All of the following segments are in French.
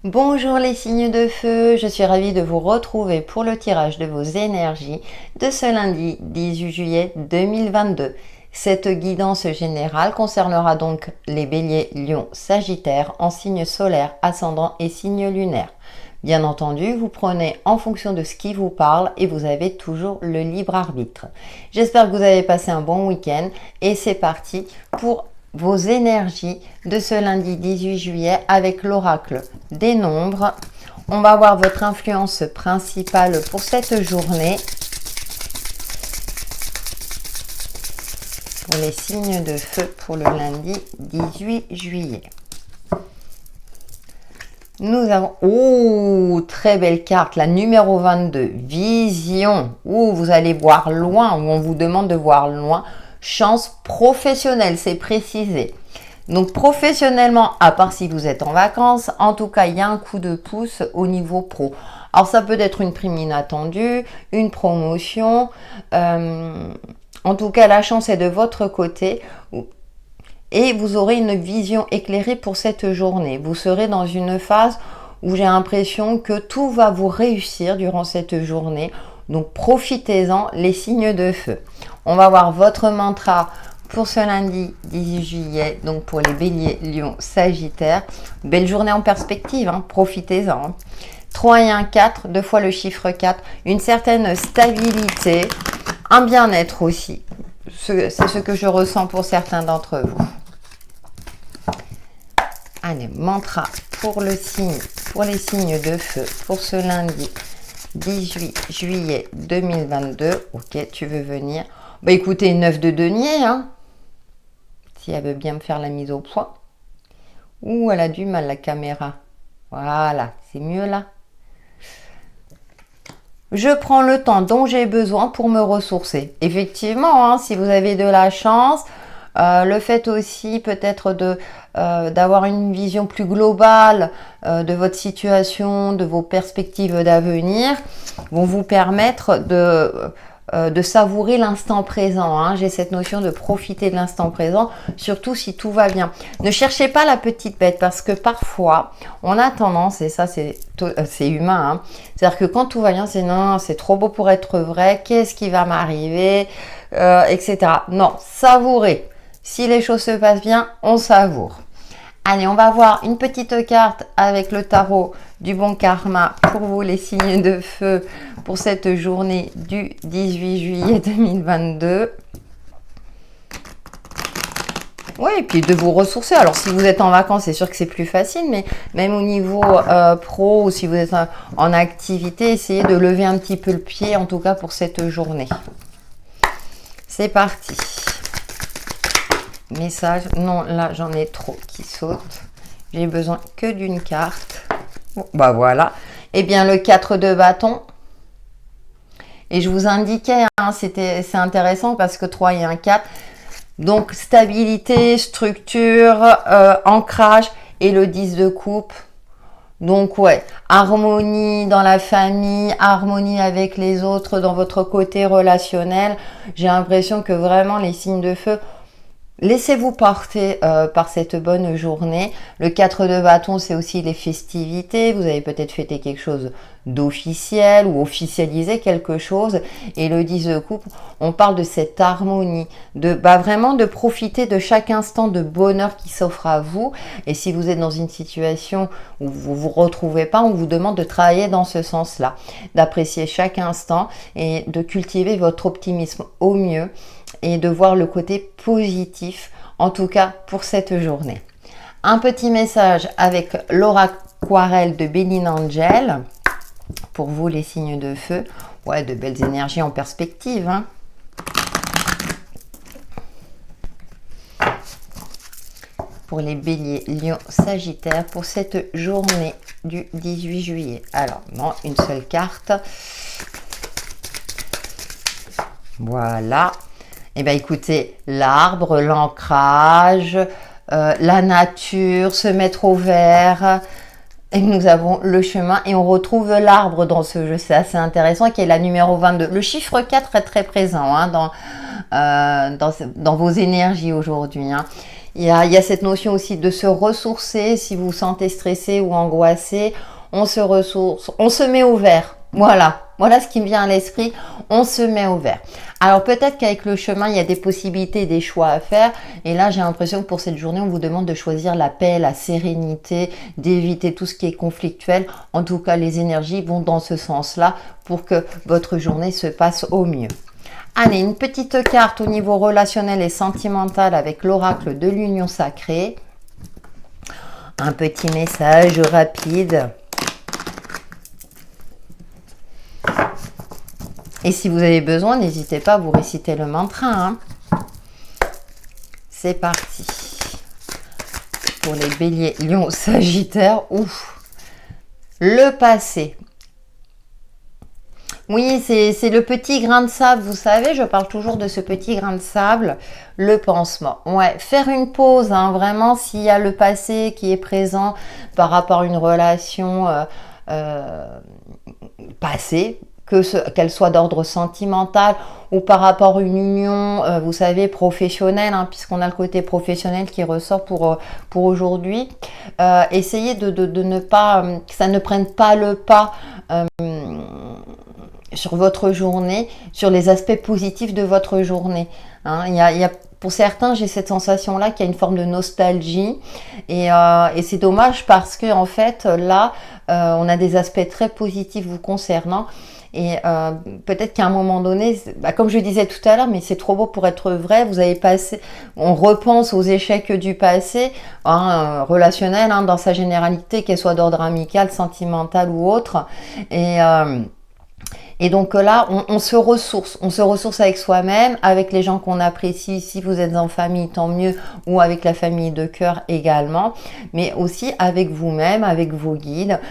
Bonjour les signes de feu, je suis ravie de vous retrouver pour le tirage de vos énergies de ce lundi 18 juillet 2022. Cette guidance générale concernera donc les béliers, lions, sagittaires en signe solaire, ascendant et signe lunaire. Bien entendu, vous prenez en fonction de ce qui vous parle et vous avez toujours le libre arbitre. J'espère que vous avez passé un bon week-end et c'est parti pour vos énergies de ce lundi 18 juillet avec l'oracle des nombres. On va voir votre influence principale pour cette journée. Pour les signes de feu pour le lundi 18 juillet. Nous avons, très belle carte, la numéro 22, vision. Vous allez voir loin, où on vous demande de voir loin. Chance professionnelle, c'est précisé. Donc professionnellement, à part si vous êtes en vacances, en tout cas, il y a un coup de pouce au niveau pro. Alors ça peut être une prime inattendue, une promotion. En tout cas, la chance est de votre côté. Et vous aurez une vision éclairée pour cette journée. Vous serez dans une phase où j'ai l'impression que tout va vous réussir durant cette journée. Donc profitez-en, les signes de feu. On va voir votre mantra pour ce lundi 18 juillet, donc pour les béliers, lions, sagittaires. Belle journée en perspective, profitez-en. 3 et 1, 4, deux fois le chiffre 4, une certaine stabilité, un bien-être aussi. C'est ce que je ressens pour certains d'entre vous. Allez, mantra pour les signes de feu pour ce lundi 18 juillet 2022. Ok, tu veux venir? Bah écoutez, 9 de denier, si elle veut bien me faire la mise au point. Elle a du mal la caméra. Voilà, c'est mieux là. Je prends le temps dont j'ai besoin pour me ressourcer. Effectivement, si vous avez de la chance, le fait aussi peut-être d'avoir une vision plus globale de votre situation, de vos perspectives d'avenir, vont vous permettre de savourer l'instant présent. J'ai cette notion de profiter de l'instant présent, surtout si tout va bien. Ne cherchez pas la petite bête parce que parfois, on a tendance, et ça c'est humain, c'est-à-dire que quand tout va bien, c'est non, c'est trop beau pour être vrai, qu'est-ce qui va m'arriver, etc. Non, savourez. Si les choses se passent bien, on savoure. Allez, on va voir une petite carte avec le tarot du bon karma pour vous, les signes de feu, pour cette journée du 18 juillet 2022. Oui, et puis de vous ressourcer. Alors, si vous êtes en vacances, c'est sûr que c'est plus facile, mais même au niveau pro, ou si vous êtes en activité, essayez de lever un petit peu le pied, en tout cas pour cette journée. C'est parti. Message, non, là j'en ai trop qui sautent. J'ai besoin que d'une carte. Bon, bah voilà. Eh bien, le 4 de bâton. Et je vous indiquais, c'est intéressant parce que 3 et 1, 4. Donc, stabilité, structure, ancrage et le 10 de coupe. Donc, ouais, harmonie dans la famille, harmonie avec les autres dans votre côté relationnel. J'ai l'impression que vraiment les signes de feu, laissez-vous porter par cette bonne journée. Le 4 de bâton, c'est aussi les festivités. Vous avez peut-être fêté quelque chose d'officiel ou officialisé quelque chose. Et le 10 de coupe, on parle de cette harmonie, vraiment de profiter de chaque instant de bonheur qui s'offre à vous. Et si vous êtes dans une situation où vous ne vous retrouvez pas, on vous demande de travailler dans ce sens-là, d'apprécier chaque instant et de cultiver votre optimisme au mieux et de voir le côté positif, en tout cas pour cette journée. Un petit message avec l'oracle aquarelle de Béline Angel, pour vous les signes de feu. Ouais, de belles énergies en perspective. Pour les béliers, lions, sagittaires, pour cette journée du 18 juillet. Alors, non, une seule carte. Voilà. Eh bien, écoutez, l'arbre, l'ancrage, la nature, se mettre au vert. Et nous avons le chemin et on retrouve l'arbre dans ce jeu. C'est assez intéressant, qui est la numéro 22. Le chiffre 4 est très présent dans vos énergies aujourd'hui. Il y a cette notion aussi de se ressourcer. Si vous vous sentez stressé ou angoissé, on se ressource, on se met au vert. Voilà ce qui me vient à l'esprit, on se met au vert. Alors peut-être qu'avec le chemin, il y a des possibilités, des choix à faire. Et là, j'ai l'impression que pour cette journée, on vous demande de choisir la paix, la sérénité, d'éviter tout ce qui est conflictuel. En tout cas, les énergies vont dans ce sens-là pour que votre journée se passe au mieux. Allez, une petite carte au niveau relationnel et sentimental avec l'oracle de l'union sacrée. Un petit message rapide. Et si vous avez besoin, n'hésitez pas à vous réciter le mantra. Hein. C'est parti. Pour les béliers, lions, sagittaires. Ouf. Le passé. Oui, c'est le petit grain de sable, vous savez, je parle toujours de ce petit grain de sable, le pansement. Ouais, faire une pause, hein, vraiment, s'il y a le passé qui est présent par rapport à une relation passée, qu'elle soit d'ordre sentimental ou par rapport à une union, vous savez, professionnelle, hein, puisqu'on a le côté professionnel qui ressort pour aujourd'hui. Essayez de ne pas, que ça ne prenne pas le pas sur votre journée, sur les aspects positifs de votre journée. Hein, il y a, pour certains, j'ai cette sensation-là qu'il y a une forme de nostalgie et c'est dommage parce que en fait, là, on a des aspects très positifs vous concernant. Et peut-être qu'à un moment donné, comme je disais tout à l'heure, mais c'est trop beau pour être vrai, vous avez passé, on repense aux échecs du passé, hein, relationnel, hein, dans sa généralité, qu'elle soit d'ordre amical, sentimental ou autre. Et donc là, on se ressource avec soi-même, avec les gens qu'on apprécie. Si vous êtes en famille, tant mieux, ou avec la famille de cœur également, mais aussi avec vous-même, avec vos guides.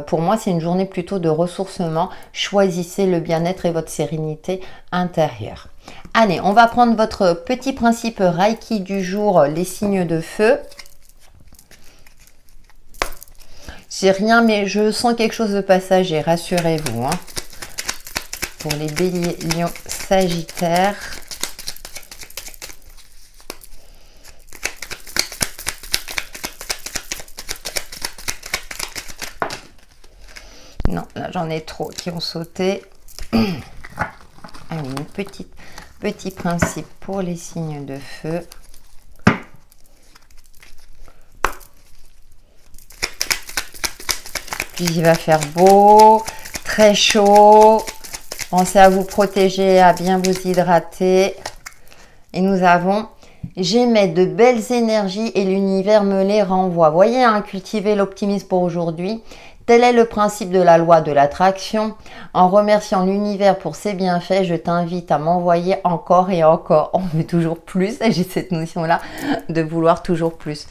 Pour moi, c'est une journée plutôt de ressourcement. Choisissez le bien-être et votre sérénité intérieure. Allez, on va prendre votre petit principe Reiki du jour, les signes de feu. C'est rien, mais je sens quelque chose de passager, rassurez-vous, hein. Pour les béliers, lions, sagittaires. Non, là j'en ai trop qui ont sauté. Allez, petit principe pour les signes de feu. Puis il va faire beau, très chaud. Pensez à vous protéger, à bien vous hydrater. Et nous avons « J'émets de belles énergies et l'univers me les renvoie ». Voyez, hein, cultiver l'optimisme pour aujourd'hui. Tel est le principe de la loi de l'attraction. En remerciant l'univers pour ses bienfaits, je t'invite à m'envoyer encore et encore. On veut toujours plus. J'ai cette notion-là de vouloir toujours plus.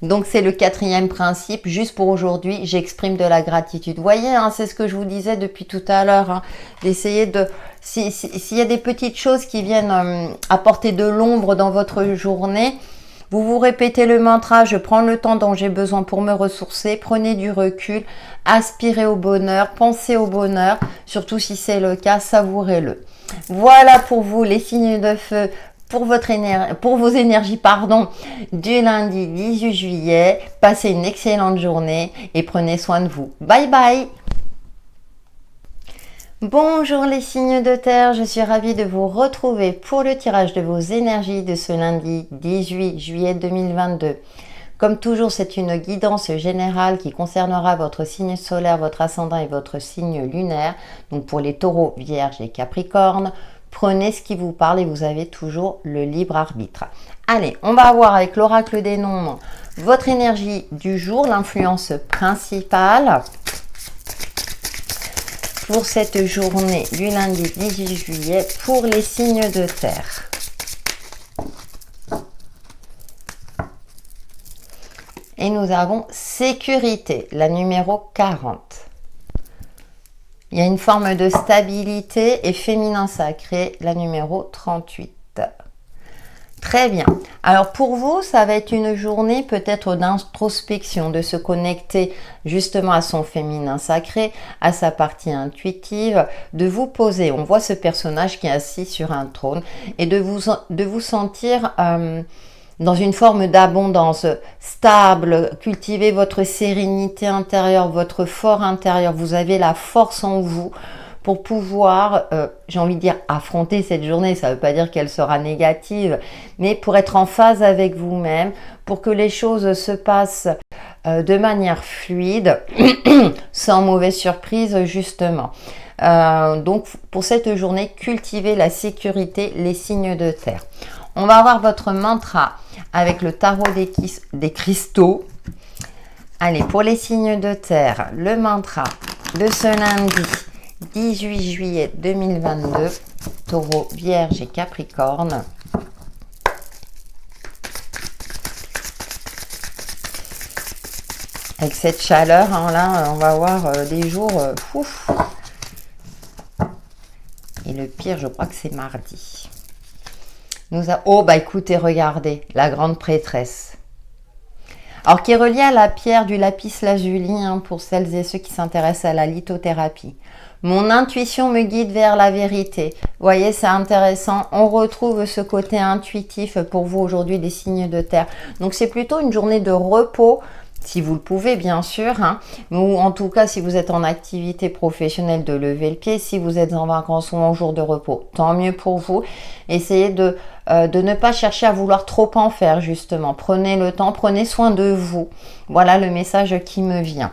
Donc, c'est le 4e principe. Juste pour aujourd'hui, j'exprime de la gratitude. Vous voyez, hein, c'est ce que je vous disais depuis tout à l'heure. Hein, d'essayer de... S'il y a des petites choses qui viennent apporter de l'ombre dans votre journée, vous vous répétez le mantra, je prends le temps dont j'ai besoin pour me ressourcer, prenez du recul, aspirez au bonheur, pensez au bonheur, surtout si c'est le cas, savourez-le. Voilà pour vous les signes de feu pour vos énergies du lundi 18 juillet. Passez une excellente journée et prenez soin de vous. Bye bye! Bonjour les signes de terre, je suis ravie de vous retrouver pour le tirage de vos énergies de ce lundi 18 juillet 2022. Comme toujours, c'est une guidance générale qui concernera votre signe solaire, votre ascendant et votre signe lunaire. Donc pour les taureaux, vierges et capricornes, prenez ce qui vous parle et vous avez toujours le libre arbitre. Allez, on va voir avec l'oracle des nombres votre énergie du jour, l'influence principale pour cette journée du lundi 18 juillet pour les signes de terre. Et nous avons sécurité, la numéro 40. Il y a une forme de stabilité et féminin sacré, la numéro 38. Très bien. Alors pour vous, ça va être une journée peut-être d'introspection, de se connecter justement à son féminin sacré, à sa partie intuitive, de vous poser. On voit ce personnage qui est assis sur un trône et de vous sentir dans une forme d'abondance stable, cultivez votre sérénité intérieure, votre fort intérieur. Vous avez la force en vous pour pouvoir, j'ai envie de dire, affronter cette journée. Ça ne veut pas dire qu'elle sera négative, mais pour être en phase avec vous-même, pour que les choses se passent de manière fluide, sans mauvaise surprise justement. Donc pour cette journée, cultivez la sécurité, les signes de terre. On va avoir votre mantra avec le tarot des cristaux. Allez, pour les signes de terre, le mantra de ce lundi 18 juillet 2022, Taureau, Vierge et Capricorne. Avec cette chaleur, hein, là, on va avoir des jours ouf. Et le pire, je crois que c'est mardi. Oh, bah écoutez, regardez, la grande prêtresse. Alors, qui est reliée à la pierre du lapis lazuli, hein, pour celles et ceux qui s'intéressent à la lithothérapie. Mon intuition me guide vers la vérité. Vous voyez, c'est intéressant. On retrouve ce côté intuitif pour vous aujourd'hui, des signes de terre. Donc, c'est plutôt une journée de repos, si vous le pouvez bien sûr, hein, ou en tout cas si vous êtes en activité professionnelle, de lever le pied. Si vous êtes en vacances ou en jour de repos, tant mieux pour vous. Essayez de ne pas chercher à vouloir trop en faire justement. Prenez le temps, prenez soin de vous. Voilà le message qui me vient.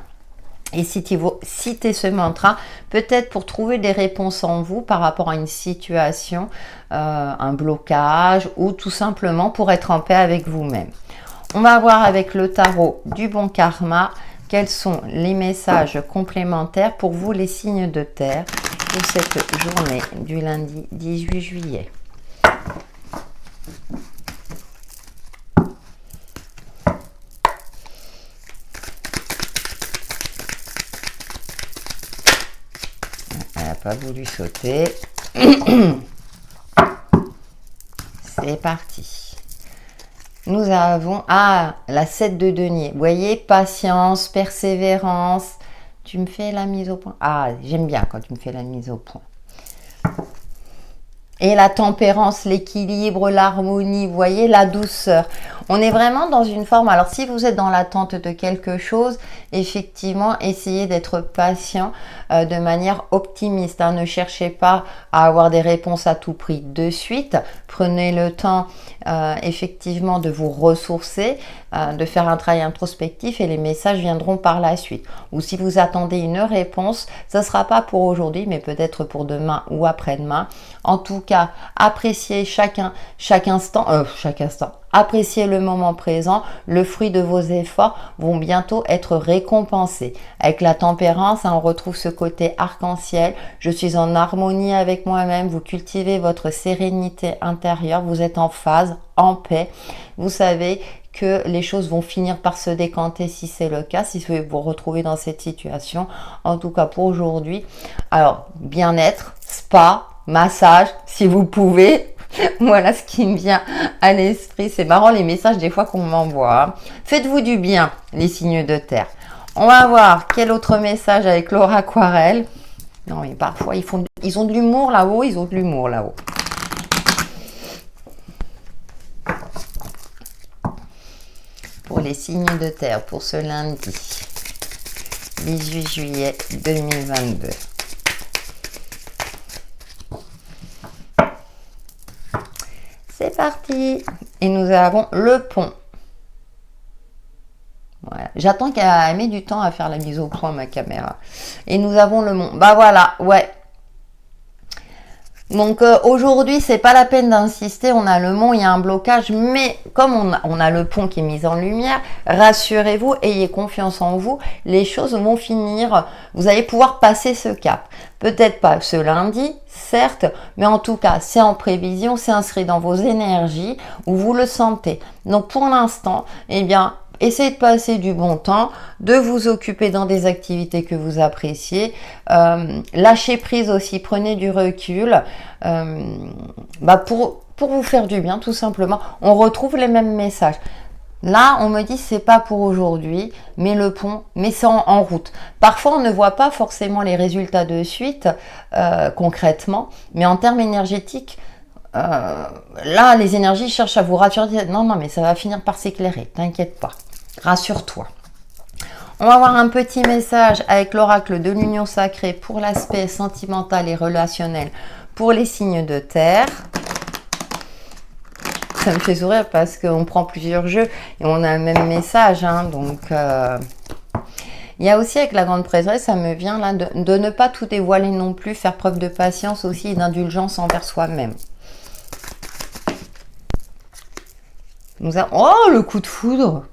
Et citez ce mantra, peut-être pour trouver des réponses en vous par rapport à une situation, un blocage ou tout simplement pour être en paix avec vous-même. On va voir avec le tarot du bon karma quels sont les messages complémentaires pour vous, les signes de terre, pour cette journée du lundi 18 juillet. Elle n'a pas voulu sauter. C'est parti. Nous avons, la 7 de denier. Vous voyez, patience, persévérance. Tu me fais la mise au point. Ah, j'aime bien quand tu me fais la mise au point. Et la tempérance, l'équilibre, l'harmonie, vous voyez, la douceur. On est vraiment dans une forme, alors si vous êtes dans l'attente de quelque chose, effectivement, essayez d'être patient de manière optimiste. Hein. Ne cherchez pas à avoir des réponses à tout prix de suite. Prenez le temps, effectivement, de vous ressourcer, de faire un travail introspectif et les messages viendront par la suite. Ou si vous attendez une réponse, ça ne sera pas pour aujourd'hui, mais peut-être pour demain ou après-demain. En tout cas, appréciez chaque instant. Appréciez le moment présent, le fruit de vos efforts vont bientôt être récompensés. Avec la tempérance, on retrouve ce côté arc-en-ciel. Je suis en harmonie avec moi-même, vous cultivez votre sérénité intérieure, vous êtes en phase, en paix. Vous savez que les choses vont finir par se décanter si c'est le cas, si vous vous retrouvez dans cette situation. En tout cas pour aujourd'hui, alors bien-être, spa, massage, si vous pouvez. Voilà ce qui me vient à l'esprit. C'est marrant les messages des fois qu'on m'envoie. Hein. Faites-vous du bien, les signes de terre. On va voir quel autre message avec Laura Aquarelle. Non mais parfois ils ont de l'humour là-haut, ils ont de l'humour là-haut. Pour les signes de terre, pour ce lundi 18 juillet 2022. C'est parti. Et nous avons le pont. Voilà. J'attends qu'elle met du temps à faire la mise au point, ma caméra. Et nous avons le mont. Bah voilà, ouais. Donc aujourd'hui, c'est pas la peine d'insister. On a le mont, il y a un blocage. Mais comme on a le pont qui est mis en lumière, rassurez-vous, ayez confiance en vous. Les choses vont finir. Vous allez pouvoir passer ce cap. Peut-être pas ce lundi, certes, mais en tout cas, c'est en prévision, c'est inscrit dans vos énergies où vous le sentez. Donc pour l'instant, eh bien, essayez de passer du bon temps, de vous occuper dans des activités que vous appréciez. Lâchez prise aussi, prenez du recul pour vous faire du bien, tout simplement. On retrouve les mêmes messages. Là, on me dit c'est pas pour aujourd'hui, mais le pont, mais c'est en route. Parfois, on ne voit pas forcément les résultats de suite concrètement, mais en termes énergétiques, là, les énergies cherchent à vous rassurer. Non, non, mais ça va finir par s'éclairer. T'inquiète pas. Rassure-toi. On va avoir un petit message avec l'oracle de l'union sacrée pour l'aspect sentimental et relationnel pour les signes de terre. Ça me fait sourire parce qu'on prend plusieurs jeux et on a le même message. Hein, donc, il y a aussi avec la grande prêtresse, ça me vient là de ne pas tout dévoiler non plus, faire preuve de patience aussi et d'indulgence envers soi-même. Oh, le coup de foudre.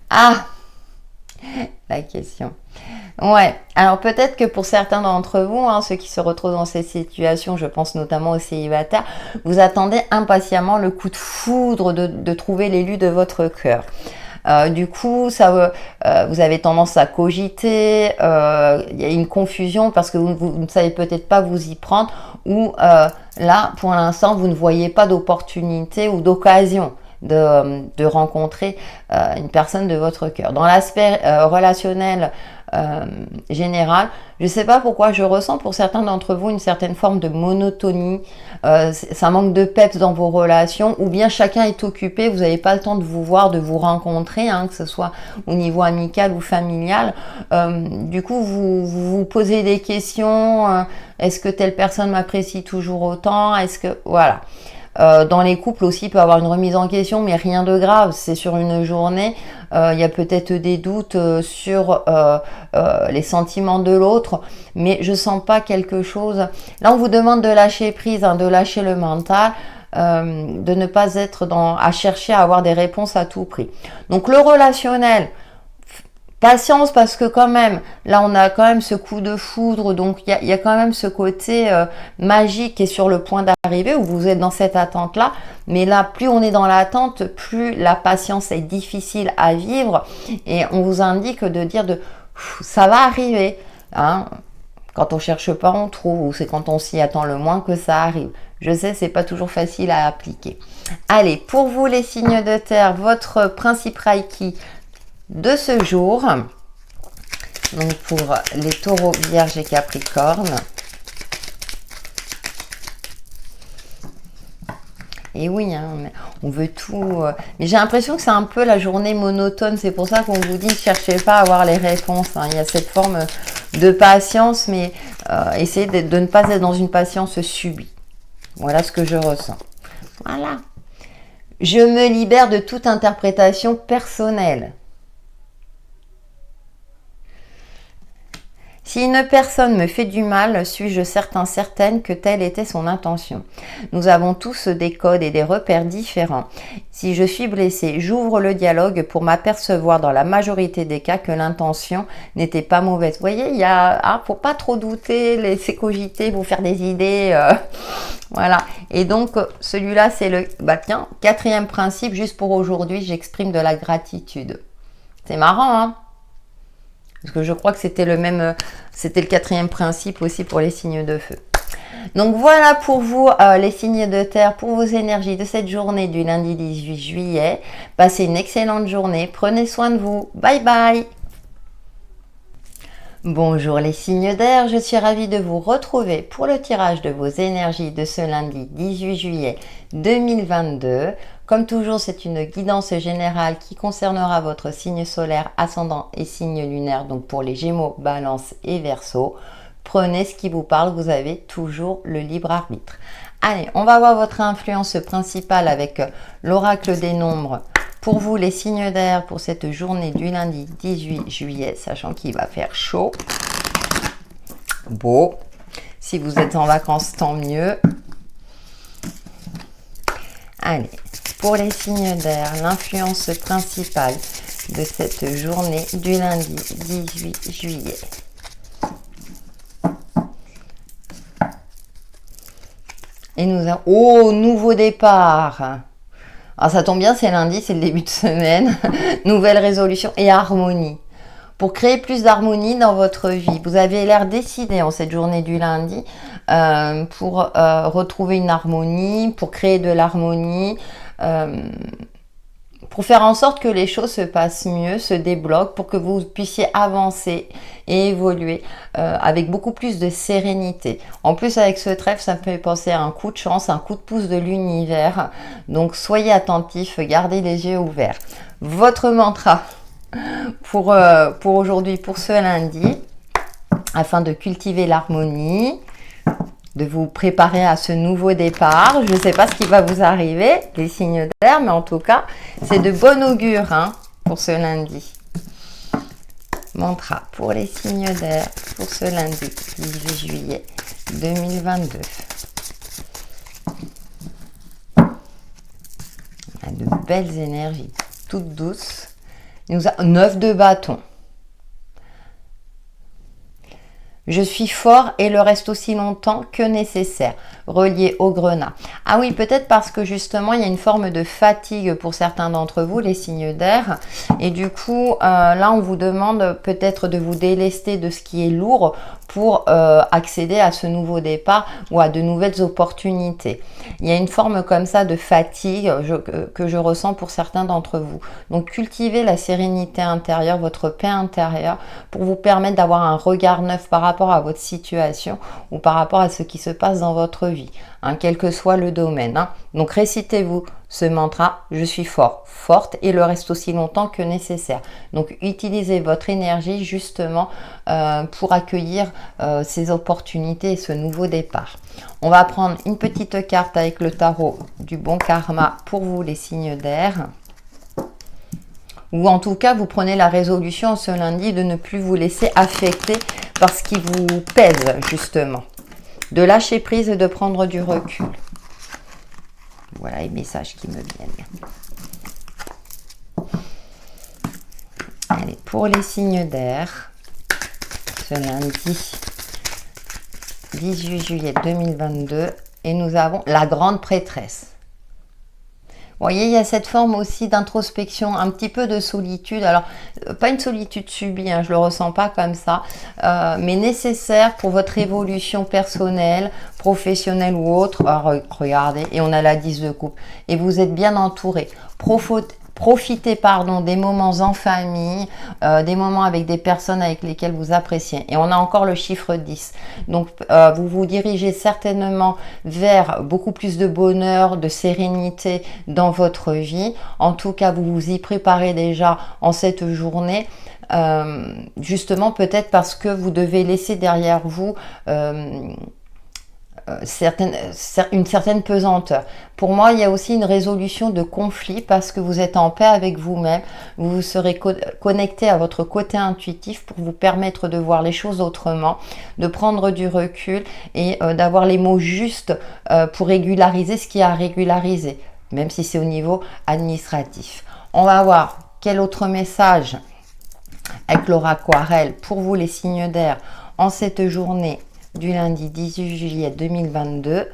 Ah, la question. Ouais, alors peut-être que pour certains d'entre vous, hein, ceux qui se retrouvent dans ces situations, je pense notamment aux célibataires, vous attendez impatiemment le coup de foudre de trouver l'élu de votre cœur. Du coup, vous avez tendance à cogiter, il y a une confusion parce que vous ne savez peut-être pas vous y prendre ou là, pour l'instant, vous ne voyez pas d'opportunité ou d'occasion de rencontrer une personne de votre cœur. Dans l'aspect relationnel général, je ne sais pas pourquoi je ressens pour certains d'entre vous une certaine forme de monotonie, ça manque de peps dans vos relations ou bien chacun est occupé, vous n'avez pas le temps de vous voir, de vous rencontrer, hein, que ce soit au niveau amical ou familial. Du coup, vous posez des questions, est-ce que telle personne m'apprécie toujours autant, est-ce que... Voilà. Dans les couples aussi, il peut y avoir une remise en question, mais rien de grave. C'est sur une journée. Il y a peut-être des doutes sur les sentiments de l'autre, mais je sens pas quelque chose. Là, on vous demande de lâcher prise, hein, de lâcher le mental, de ne pas être à chercher à avoir des réponses à tout prix. Donc, le relationnel... Patience parce que quand même, là on a quand même ce coup de foudre, donc il y a quand même ce côté magique qui est sur le point d'arriver où vous êtes dans cette attente-là. Mais là, plus on est dans l'attente, plus la patience est difficile à vivre et on vous indique de dire ça va arriver. Hein. Quand on cherche pas, on trouve, ou c'est quand on s'y attend le moins que ça arrive. Je sais, c'est pas toujours facile à appliquer. Allez, pour vous les signes de terre, votre principe Reiki de ce jour, donc pour les taureaux, vierges et capricornes. Et oui, hein, on veut tout. Mais j'ai l'impression que c'est un peu la journée monotone. C'est pour ça qu'on vous dit ne cherchez pas à avoir les réponses. Hein. Il y a cette forme de patience, mais essayez de ne pas être dans une patience subie. Voilà ce que je ressens. Voilà. Je me libère de toute interprétation personnelle. Si une personne me fait du mal, suis-je certaine que telle était son intention. Nous avons tous des codes et des repères différents. Si je suis blessée, j'ouvre le dialogue pour m'apercevoir dans la majorité des cas que l'intention n'était pas mauvaise. Vous voyez, il y a, faut pas trop douter, laisser cogiter, vous faire des idées. Voilà. Et donc, celui-là, c'est le quatrième principe. Juste pour aujourd'hui, j'exprime de la gratitude. C'est marrant, hein? Parce que je crois que c'était c'était le quatrième principe aussi pour les signes de feu. Donc voilà pour vous les signes de terre, pour vos énergies de cette journée du lundi 18 juillet. Passez une excellente journée, prenez soin de vous. Bye bye. Bonjour les signes d'air, je suis ravie de vous retrouver pour le tirage de vos énergies de ce lundi 18 juillet 2022. Comme toujours, c'est une guidance générale qui concernera votre signe solaire, ascendant et signe lunaire, donc pour les Gémeaux, Balance et Verseau. Prenez ce qui vous parle, vous avez toujours le libre arbitre. Allez, on va voir votre influence principale avec l'oracle des nombres. Pour vous, les signes d'air, pour cette journée du lundi 18 juillet, sachant qu'il va faire chaud. Beau. Si vous êtes en vacances, tant mieux. Allez, pour les signes d'air, l'influence principale de cette journée du lundi 18 juillet. Et nous avons... Oh, nouveau départ. Alors ça tombe bien, c'est lundi, c'est le début de semaine. Nouvelle résolution et harmonie. Pour créer plus d'harmonie dans votre vie, vous avez l'air décidé en cette journée du lundi pour retrouver une harmonie, pour créer de l'harmonie, pour faire en sorte que les choses se passent mieux, se débloquent, pour que vous puissiez avancer et évoluer avec beaucoup plus de sérénité. En plus, avec ce trèfle, ça me fait penser à un coup de chance, un coup de pouce de l'univers. Donc, soyez attentifs, gardez les yeux ouverts. Votre mantra pour aujourd'hui, pour ce lundi, afin de cultiver l'harmonie, de vous préparer à ce nouveau départ. Je ne sais pas ce qui va vous arriver, les signes d'air, mais en tout cas, c'est de bon augure hein, pour ce lundi. Mantra pour les signes d'air pour ce lundi 18 juillet 2022. On a de belles énergies, toutes douces. Il nous a 9 de bâton. Je suis fort et le reste aussi longtemps que nécessaire, relié au grenat. Ah oui, peut-être parce que justement, il y a une forme de fatigue pour certains d'entre vous, les signes d'air. Et du coup, là, on vous demande peut-être de vous délester de ce qui est lourd pour accéder à ce nouveau départ ou à de nouvelles opportunités. Il y a une forme comme ça de fatigue que je ressens pour certains d'entre vous. Donc, cultivez la sérénité intérieure, votre paix intérieure pour vous permettre d'avoir un regard neuf par rapport à votre situation ou par rapport à ce qui se passe dans votre vie, hein, quel que soit le domaine. Hein. Donc, récitez-vous ce mantra, je suis fort, forte et le reste aussi longtemps que nécessaire. Donc, utilisez votre énergie justement pour accueillir ces opportunités et ce nouveau départ. On va prendre une petite carte avec le tarot du bon karma pour vous, les signes d'air. Ou en tout cas, vous prenez la résolution ce lundi de ne plus vous laisser affecter par ce qui vous pèse, justement. De lâcher prise et de prendre du recul. Voilà les messages qui me viennent. Allez, pour les signes d'air, ce lundi 18 juillet 2022, et nous avons la grande prêtresse. Vous voyez, il y a cette forme aussi d'introspection, un petit peu de solitude. Alors, pas une solitude subie, hein, je ne le ressens pas comme ça, mais nécessaire pour votre évolution personnelle, professionnelle ou autre. Alors, regardez, et on a la 10 de coupe. Et vous êtes bien entouré. Profitez des moments en famille, des moments avec des personnes avec lesquelles vous appréciez. Et on a encore le chiffre 10. Donc, vous vous dirigez certainement vers beaucoup plus de bonheur, de sérénité dans votre vie. En tout cas, vous vous y préparez déjà en cette journée. Justement, peut-être parce que vous devez laisser derrière vous une certaine pesanteur. Pour moi, il y a aussi une résolution de conflit parce que vous êtes en paix avec vous-même. Vous serez connecté à votre côté intuitif pour vous permettre de voir les choses autrement, de prendre du recul et d'avoir les mots justes pour régulariser ce qui est à régulariser, même si c'est au niveau administratif. On va voir quel autre message avec l'oracle Aquarelle pour vous, les signes d'air, en cette journée du lundi 18 juillet 2022.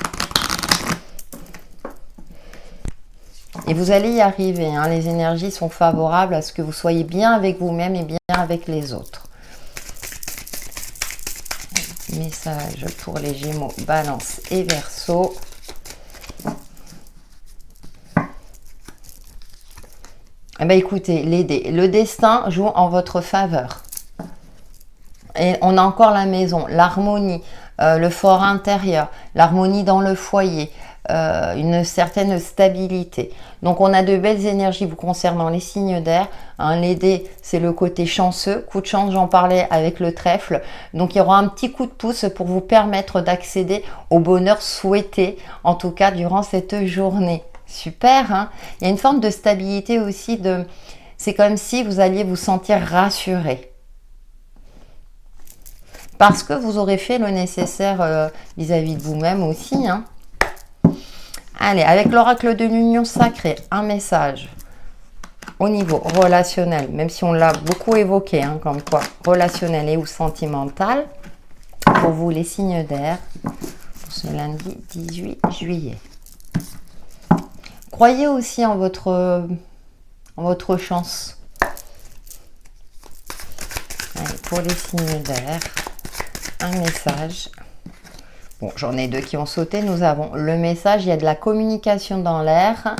Et vous allez y arriver, hein. Les énergies sont favorables à ce que vous soyez bien avec vous-même et bien avec les autres. Message pour les Gémeaux, Balance et Verseau. Eh bien, écoutez, le destin joue en votre faveur. Et on a encore la maison, l'harmonie, le fort intérieur, l'harmonie dans le foyer, une certaine stabilité. Donc, on a de belles énergies vous concernant les signes d'air. Hein, les dés, c'est le côté chanceux. Coup de chance, j'en parlais avec le trèfle. Donc, il y aura un petit coup de pouce pour vous permettre d'accéder au bonheur souhaité, en tout cas durant cette journée. Super, hein? Il y a une forme de stabilité aussi. C'est comme si vous alliez vous sentir rassuré. Parce que vous aurez fait le nécessaire vis-à-vis de vous-même aussi. Hein. Allez, avec l'oracle de l'union sacrée, un message au niveau relationnel, même si on l'a beaucoup évoqué, hein, comme quoi relationnel et ou sentimental, pour vous les signes d'air, pour ce lundi 18 juillet. Croyez aussi en votre chance. Allez, pour les signes d'air, un message. Bon, j'en ai deux qui ont sauté. Nous avons le message, il y a de la communication dans l'air.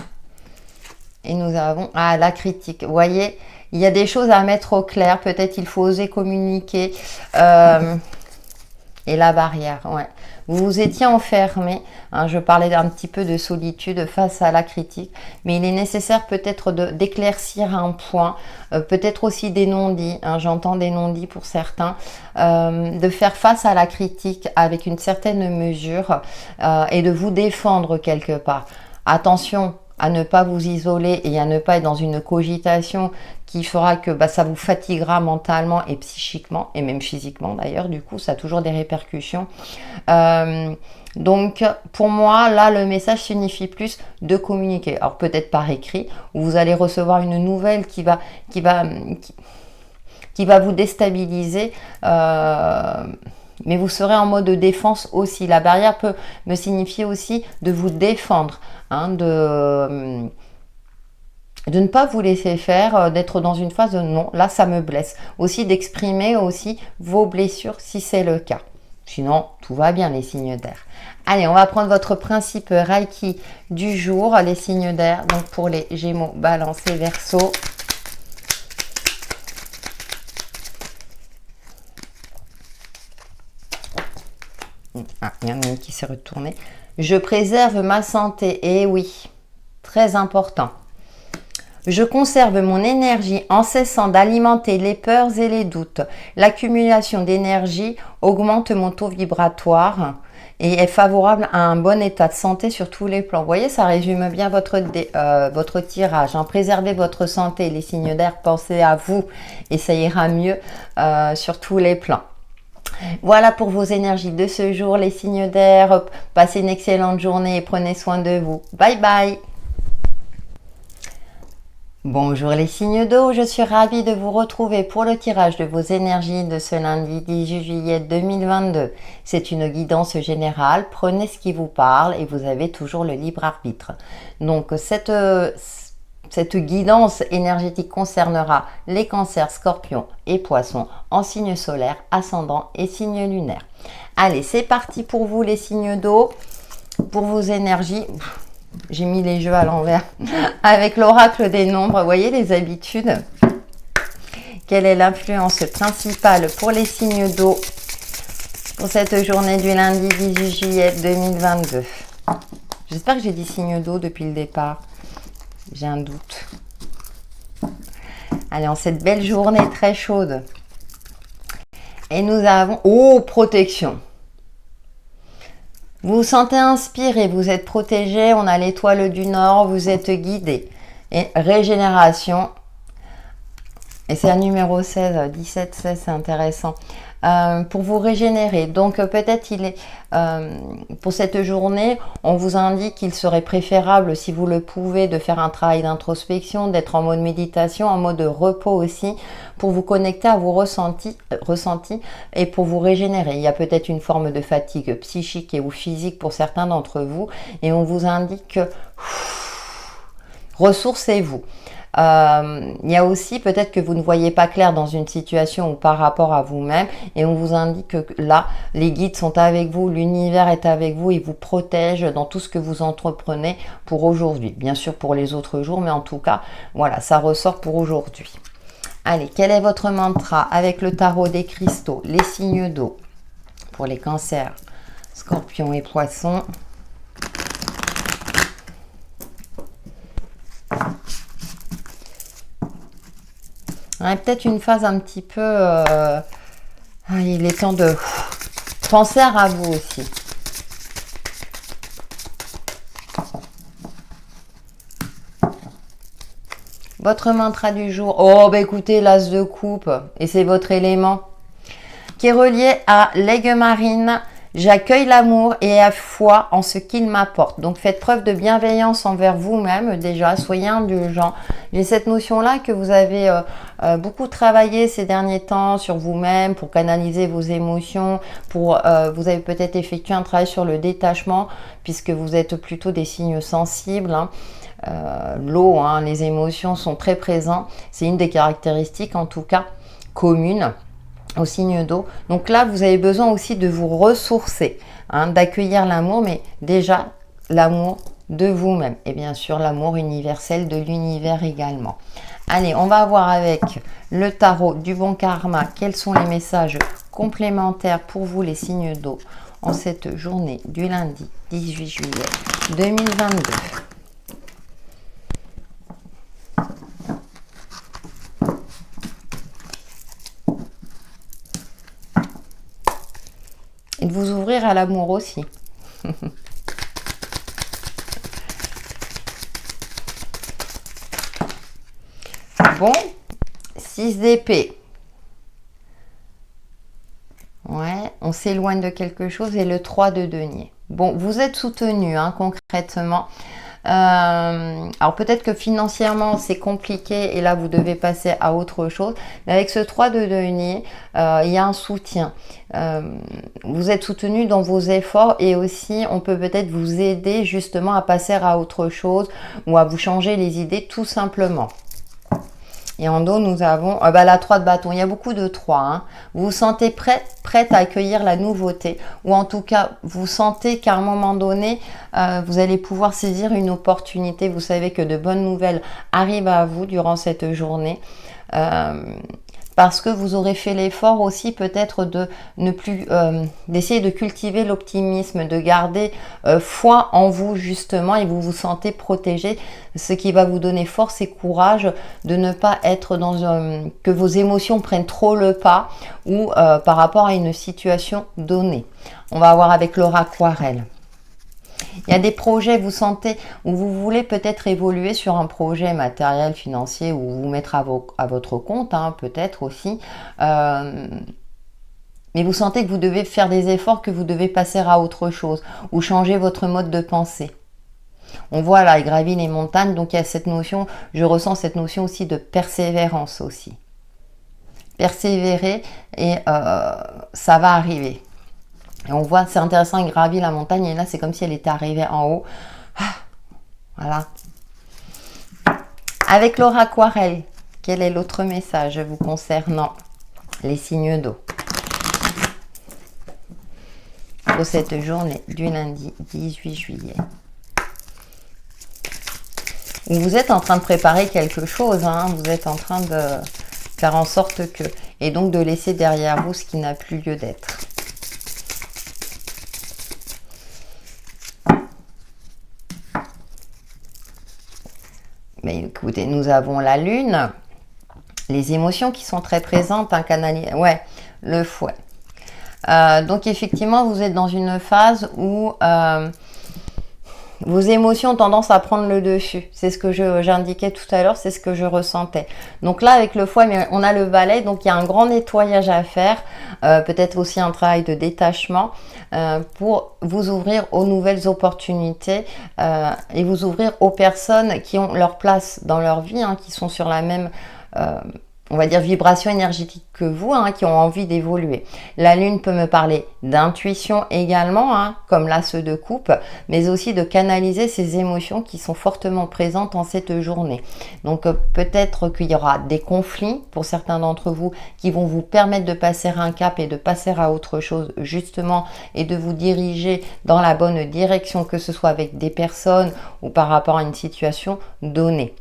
Et nous avons la critique. Vous voyez, il y a des choses à mettre au clair. Peut-être il faut oser communiquer. Et la barrière, ouais. Vous vous étiez enfermé, hein, je parlais un petit peu de solitude face à la critique, mais il est nécessaire peut-être d'éclaircir un point, peut-être aussi des non-dits, hein, j'entends des non-dits pour certains, de faire face à la critique avec une certaine mesure et de vous défendre quelque part. Attention à ne pas vous isoler et à ne pas être dans une cogitation qui fera que ça vous fatiguera mentalement et psychiquement, et même physiquement d'ailleurs, du coup, ça a toujours des répercussions. Donc, pour moi, là, le message signifie plus de communiquer. Alors, peut-être par écrit, où vous allez recevoir une nouvelle qui va vous déstabiliser, mais vous serez en mode de défense aussi. La barrière peut me signifier aussi de vous défendre, hein, de ne pas vous laisser faire, d'être dans une phase de non, là ça me blesse. Aussi d'exprimer aussi vos blessures si c'est le cas. Sinon, tout va bien les signes d'air. Allez, on va prendre votre principe Reiki du jour, les signes d'air. Donc pour les Gémeaux, Balance et Verseau. Il y en a une qui s'est retournée. Je préserve ma santé. Eh oui, très important. Je conserve mon énergie en cessant d'alimenter les peurs et les doutes. L'accumulation d'énergie augmente mon taux vibratoire et est favorable à un bon état de santé sur tous les plans. Vous voyez, ça résume bien votre tirage. Hein. Préservez votre santé, les signes d'air, pensez à vous et ça ira mieux sur tous les plans. Voilà pour vos énergies de ce jour, les signes d'air. Passez une excellente journée et prenez soin de vous. Bye bye. Bonjour les signes d'eau, je suis ravie de vous retrouver pour le tirage de vos énergies de ce lundi 18 juillet 2022. C'est une guidance générale, prenez ce qui vous parle et vous avez toujours le libre arbitre. Donc cette guidance énergétique concernera les cancers, scorpions et poissons en signe solaire, ascendant et signe lunaire. Allez, c'est parti pour vous les signes d'eau, pour vos énergies. J'ai mis les jeux à l'envers. Avec l'oracle des nombres, vous voyez les habitudes. Quelle est l'influence principale pour les signes d'eau pour cette journée du lundi 18 juillet 2022? J'espère que j'ai dit signes d'eau depuis le départ. J'ai un doute. Allez, en cette belle journée très chaude. Et nous avons... Oh, protection. Vous vous sentez inspiré, vous êtes protégé, on a l'étoile du Nord, vous êtes guidé. Et régénération, et c'est un numéro 16, 17, 16, c'est intéressant. Pour vous régénérer, donc peut-être pour cette journée, on vous indique qu'il serait préférable, si vous le pouvez, de faire un travail d'introspection, d'être en mode méditation, en mode repos aussi, pour vous connecter à vos ressentis et pour vous régénérer. Il y a peut-être une forme de fatigue psychique ou physique pour certains d'entre vous et on vous indique ressourcez-vous. Il y a aussi peut-être que vous ne voyez pas clair dans une situation ou par rapport à vous-même et on vous indique que là, les guides sont avec vous, l'univers est avec vous et vous protège dans tout ce que vous entreprenez pour aujourd'hui. Bien sûr pour les autres jours, mais en tout cas, voilà, ça ressort pour aujourd'hui. Allez, quel est votre mantra avec le tarot des cristaux, les signes d'eau pour les cancers, scorpions et poissons? Peut-être une phase un petit peu... il est temps de penser à vous aussi. Votre mantra du jour. Oh, écoutez, l'as de coupe. Et c'est votre élément. Qui est relié à l'aigle marine. J'accueille l'amour et la foi en ce qu'il m'apporte. Donc, faites preuve de bienveillance envers vous-même déjà. Soyez indulgent. J'ai cette notion-là que vous avez beaucoup travaillé ces derniers temps sur vous-même pour canaliser vos émotions. Vous avez peut-être effectué un travail sur le détachement puisque vous êtes plutôt des signes sensibles. Hein. L'eau, hein, les émotions sont très présentes. C'est une des caractéristiques en tout cas communes au signe d'eau. Donc là, vous avez besoin aussi de vous ressourcer, hein, d'accueillir l'amour, mais déjà, l'amour, de vous-même. Et bien sûr, l'amour universel de l'univers également. Allez, on va voir avec le tarot du bon karma quels sont les messages complémentaires pour vous les signes d'eau en cette journée du lundi 18 juillet 2022. Et de vous ouvrir à l'amour aussi. Bon, 6 d'épée. Ouais, on s'éloigne de quelque chose et le 3 de denier. Bon, vous êtes soutenu hein, concrètement. Alors peut-être que financièrement c'est compliqué et là vous devez passer à autre chose. Mais avec ce 3 de denier, il y a un soutien. Vous êtes soutenu dans vos efforts et aussi on peut peut-être vous aider justement à passer à autre chose ou à vous changer les idées tout simplement. Et en dos, nous avons la 3 de bâton. Il y a beaucoup de 3. Hein. Vous vous sentez prête à accueillir la nouveauté. Ou en tout cas, vous sentez qu'à un moment donné, vous allez pouvoir saisir une opportunité. Vous savez que de bonnes nouvelles arrivent à vous durant cette journée. Parce que vous aurez fait l'effort aussi peut-être de ne plus d'essayer de cultiver l'optimisme, de garder foi en vous justement et vous vous sentez protégé, ce qui va vous donner force et courage de ne pas être dans que vos émotions prennent trop le pas ou par rapport à une situation donnée. On va voir avec Laura Aquarelle. Il y a des projets, vous sentez, où vous voulez peut-être évoluer sur un projet matériel, financier, ou vous mettre à votre compte, hein, peut-être aussi. Mais vous sentez que vous devez faire des efforts, que vous devez passer à autre chose, ou changer votre mode de pensée. On voit là, il gravit les montagnes, donc il y a cette notion, je ressens cette notion aussi de persévérance aussi. Persévérer et ça va arriver. Et on voit, c'est intéressant, il gravit la montagne et là, c'est comme si elle était arrivée en haut. Voilà. Avec Laura Aquarelle, quel est l'autre message vous concernant les signes d'eau pour cette journée du lundi 18 juillet? Vous êtes en train de préparer quelque chose, hein, vous êtes en train de faire en sorte que... Et donc de laisser derrière vous ce qui n'a plus lieu d'être. Mais écoutez, nous avons la lune, les émotions qui sont très présentes, un canal, ouais, le fouet. Donc effectivement, vous êtes dans une phase où vos émotions ont tendance à prendre le dessus. C'est ce que j'indiquais tout à l'heure, c'est ce que je ressentais. Donc là, avec le fouet, on a le valet, donc il y a un grand nettoyage à faire, peut-être aussi un travail de détachement pour vous ouvrir aux nouvelles opportunités et vous ouvrir aux personnes qui ont leur place dans leur vie, hein, qui sont sur la même... on va dire vibration énergétique que vous, hein, qui ont envie d'évoluer. La lune peut me parler d'intuition également, hein, comme l'as de coupe, mais aussi de canaliser ces émotions qui sont fortement présentes en cette journée. Donc peut-être qu'il y aura des conflits pour certains d'entre vous qui vont vous permettre de passer un cap et de passer à autre chose justement et de vous diriger dans la bonne direction, que ce soit avec des personnes ou par rapport à une situation donnée.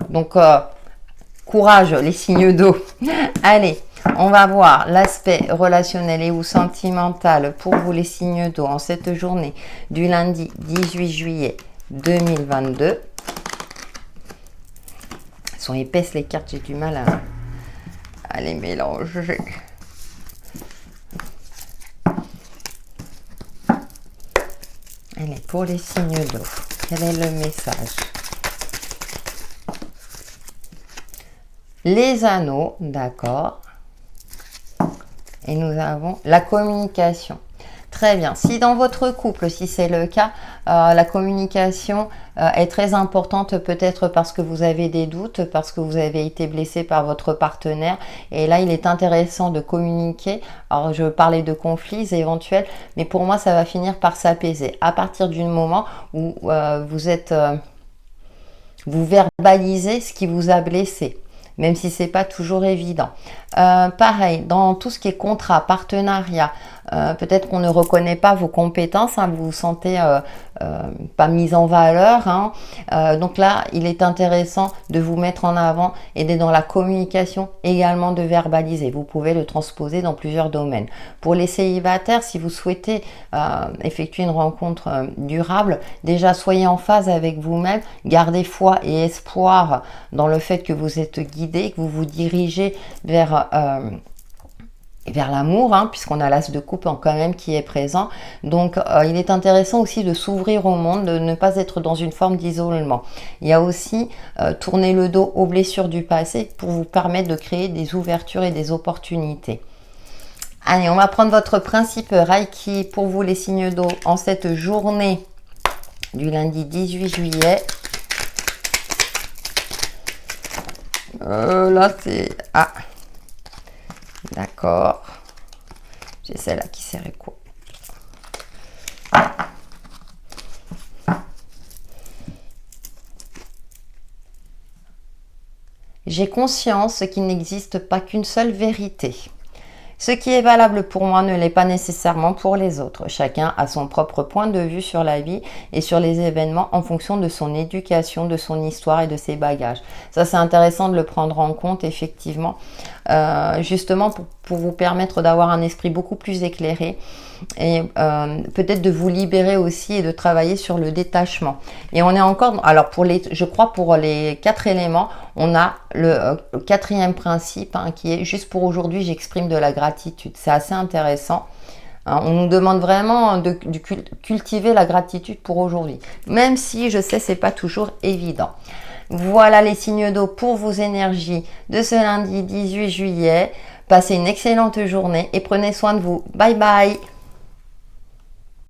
Donc courage les signes d'eau. Allez, on va voir l'aspect relationnel et ou sentimental pour vous les signes d'eau en cette journée du lundi 18 juillet 2022. Elles sont épaisses les cartes, j'ai du mal à les mélanger. Allez, pour les signes d'eau, quel est le message? Les anneaux, d'accord. Et nous avons la communication. Très bien. Si dans votre couple, si c'est le cas, la communication est très importante, peut-être parce que vous avez des doutes, parce que vous avez été blessé par votre partenaire. Et là, il est intéressant de communiquer. Alors, je parlais de conflits éventuels, mais pour moi, ça va finir par s'apaiser. À partir du moment où vous verbalisez ce qui vous a blessé. Même si c'est pas toujours évident. Pareil, dans tout ce qui est contrat, partenariat, peut-être qu'on ne reconnaît pas vos compétences, hein, vous vous sentez pas mise en valeur. Hein. Donc là, il est intéressant de vous mettre en avant et d'être dans la communication, également de verbaliser. Vous pouvez le transposer dans plusieurs domaines. Pour les célibataires, si vous souhaitez effectuer une rencontre durable, déjà soyez en phase avec vous-même, gardez foi et espoir dans le fait que vous êtes guidé, que vous vous dirigez vers l'amour, hein, puisqu'on a l'as de coupe quand même qui est présent. Donc il est intéressant aussi de s'ouvrir au monde, de ne pas être dans une forme d'isolement. Il y a aussi tourner le dos aux blessures du passé pour vous permettre de créer des ouvertures et des opportunités. Allez, on va prendre votre principe Reiki pour vous les signes d'eau en cette journée du lundi 18 juillet. Là c'est... Ah, d'accord. J'ai celle-là qui serrait quoi. J'ai conscience qu'il n'existe pas qu'une seule vérité. Ce qui est valable pour moi ne l'est pas nécessairement pour les autres. Chacun a son propre point de vue sur la vie et sur les événements en fonction de son éducation, de son histoire et de ses bagages. Ça, c'est intéressant de le prendre en compte, effectivement, justement pour vous permettre d'avoir un esprit beaucoup plus éclairé et peut-être de vous libérer aussi et de travailler sur le détachement. Et on est encore, alors je crois pour les 4 éléments, on a le 4e principe hein, qui est juste pour aujourd'hui, j'exprime de la gratitude. C'est assez intéressant. Hein, on nous demande vraiment de cultiver la gratitude pour aujourd'hui, même si je sais c'est pas toujours évident. Voilà les signes d'eau pour vos énergies de ce lundi 18 juillet. Passez une excellente journée et prenez soin de vous. Bye bye.